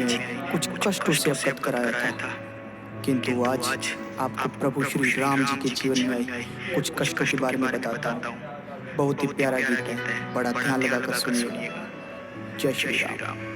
ने कुछ कष्टों से अवगत कराया था, किंतु आज आपको प्रभु श्री राम जी के जीवन में आई कुछ कष्टों के बारे में बताता हूँ। बहुत ही प्यारा गीत है, बड़ा ध्यान लगाकर सुनिएगा। जय श्री राम।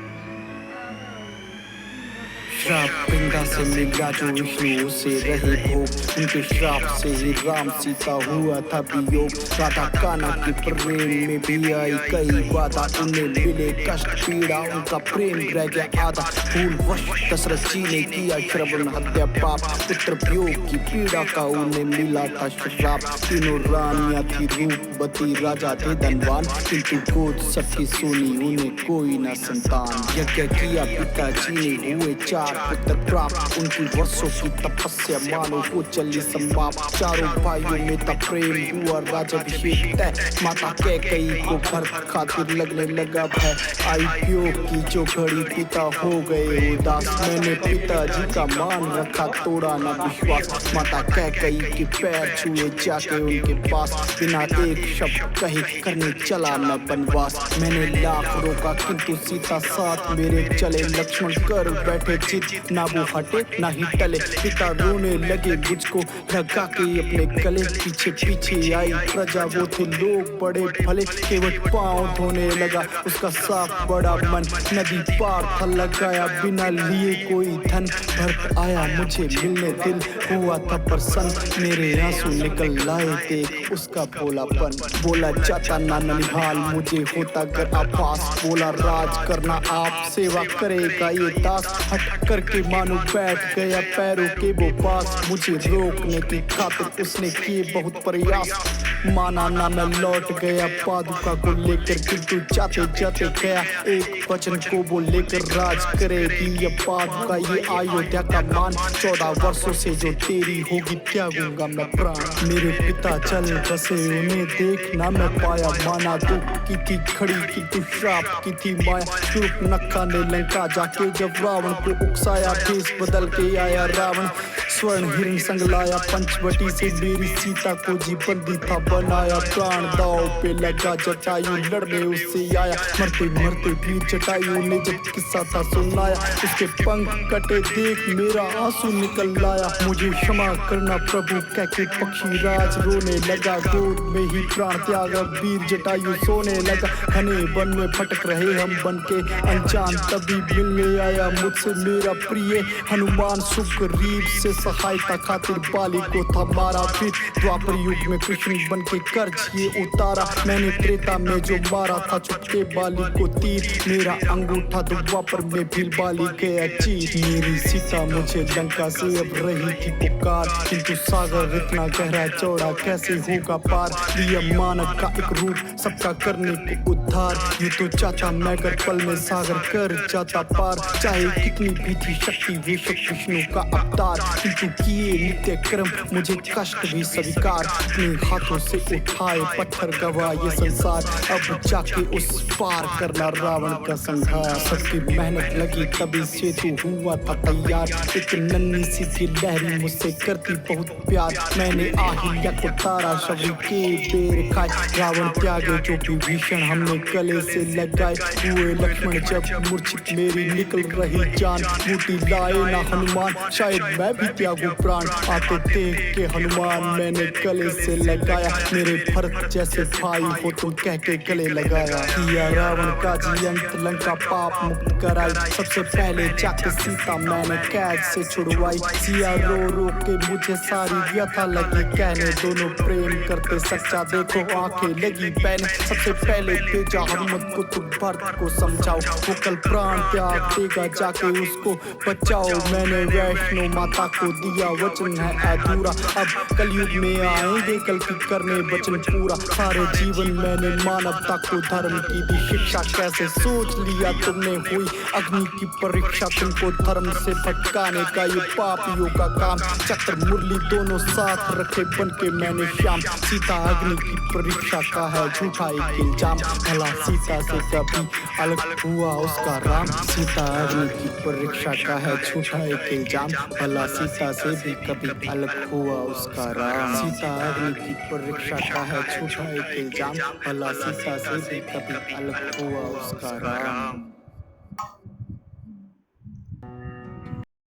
श्राप वृंदा से मिला जो विष्णु से रहे भोग, उनके श्राप से ही राम सीता हुआ था वियोग। राधा कान्हा के प्रेम में भी आई कई बाधा, उन्हें मिले कष्ट पीड़ा, उनका प्रेम रह गया आधा। भूलवश दशरथ जी ने किया श्रवण हत्या पाप, पुत्र वियोग की पीड़ा का उन्हें मिला था श्राप। तीनों रानियां थी रूपवती, राजा थे धनवान, किंतु गोद सबकी सुनी उन्हें कोई न संतान। यज्ञ किया पिताजी ने हुए चार पुत्र प्राप्त, उनकी वर्षों की तपस्या मानो हो चली समाप्त। चारों भाइयों में तब प्रेम हुआ राज्याभिषेक तय, माता कैकेयी को भरत खातिर लगने लगा भय। आई वियोग की जो घड़ी पिता हो गए उदास, मैंने पिताजी का मान रखा तोड़ा न विश्वास। माता कैकेयी के पैर छुए जाके उनके पास, बिना एक शब्द कहे करने चला मैं वनवास। मैंने लाख रोका किंतु सीता साथ मेरे चले, लक्ष्मण कर बैठे चित ना वो हटे ना ही टले। पिता रोने लगे मुझको लगा के अपने गले, पीछे पीछे आई प्रजा वो थे लोग बड़े भले। केवल पाँव धोने लगा उसका साफ बड़ा मन, नदी पार था लगाया बिना लिए कोई धन। भरत आया मुझे मिलने दिल हुआ था प्रसन्न, मेरे आंसू निकल लाए थे उसका भोलापन। बोला जाता ना ननिहाल मुझे होता कर आभास, बोला राज करना आप सेवा करेगा ये दास। हट करके मानो बैठ गया पैरों के वो पास, मुझे रोकने की खातिर उसने किए बहुत प्रयास। माना ना मैं लौट गया पादुका को लेकर, किंतु जाते जाते गया एक वचन को वो लेकर। राज करेगी ये पादुका ये अयोध्या का मान, 14 वर्षों से जो तेरी होगी त्यागूंगा मैं प्राण। मेरे पिता चल बसे उन्हें देख ना मैं पाया, माना दुख की थी खड़ी किंतु श्राप की थी माया। शूर्पणखा ने लंका जाके जब रावण को उकसाया, भेष बदल के आया रावण स्वर्ण हिरण संग लाया। पंचवटी से मेरी सीता को जी बंदी था बनाया, प्राण दाव पे लगा जटायु लड़ने उससे आया। मरते मरते वीर जटायु ने जब किस्सा था सुनाया, उसके पंख कटे देख मेरा आंसू निकल लाया। मुझे क्षमा करना प्रभु कह के पक्षी राज रोने लगा, गोद में ही प्राण त्यागा वीर जटायु सोने लगा। घने वन में भटक रहे हम बन के अनजान, तभी मिलने आया मुझसे मेरा प्रिय हनुमान। सुग्रीव से सहायता खातिर बाली को था मारा, फिर द्वापर युग में कृष्ण बन के कर्ज ये उतारा। मैंने त्रेता में जो मारा था छुपके बाली को तीर, मेरा अंगूठा द्वापर में भी बाली गया चीर। मेरी सीता मुझे लंका से अब रही थी पुकार, किंतु सागर इतना गहरा चौड़ा कैसे होगा पार। लिया मानव का एक रूप सबका करने को उद्धार, ये तो चाचा मैं कर पल में सागर कर जाता पार। चाहे कितनी भी थी शक्ति बेशक विष्णु का अवतार, किंतु किए नित्य कर्म मुझे कष्ट भी स्वीकार। अपने हाथों से उठाए पत्थर गवा ये संसार, अब जाके उस पार करना रावण का संहार। सबकी मेहनत लगी तभी सेतु हुआ था तैयार, एक नन्ही सी थी लहरी मुझसे करती बहुत प्यार। मैंने आहिल्या को तारा शबरी के बेर खाए, रावण त्यागे जो विभीषण हमने गले से लगाए। हुए लक्ष्मण जब मूर्छित मेरी निकल रही जान, बूटी लाए ना हनुमान शायद मैं भी त्यागू प्राण। आते देख के हनुमान मैंने गले से लगाया, मेरे भरत जैसे भाई हो तुम कह के गले लगाया। किया रावण का जियंत लंका पाप मुक्त कराई, सबसे पहले जाके सीता मैंने कैद से छुड़वाई। सिया रो रो के मुझे सारी व्यथा लगी कहने, दोनों प्रेम करते सच्चा देखो आंखें लगी बहने। सबसे पहले भेजा हनुमत को तुम भरत को समझाओ, वो कल प्राण त्याग देगा जाके उसको बचाओ। मैंने वैष्णो माता को दिया वचन है अधूरा, अब कलयुग में आएंगे कल की करने वचन पूरा। सारे जीवन मैंने मानवता को धर्म की दी शिक्षा, कैसे सोच लिया तुमने हुई अग्नि की परीक्षा। तुमको धर्म से भटकाने का ये पापियों का काम, चक्र मुरली दोनों साथ रखे बन के मैंने श्याम। सीता अग्नि की परीक्षा का है झूठा एक इल्जाम, भला सीता से कभी अलग हुआ उसका राम। सीता अग्नि की परीक्षा का है झूठा एक इल्जाम, भला सीता से भी कभी अलग हुआ उसका राम। सीता अग्नि की परीक्षा का है झूठा एक इल्जाम, भला सीता से भी कभी अलग हुआ उसका राम।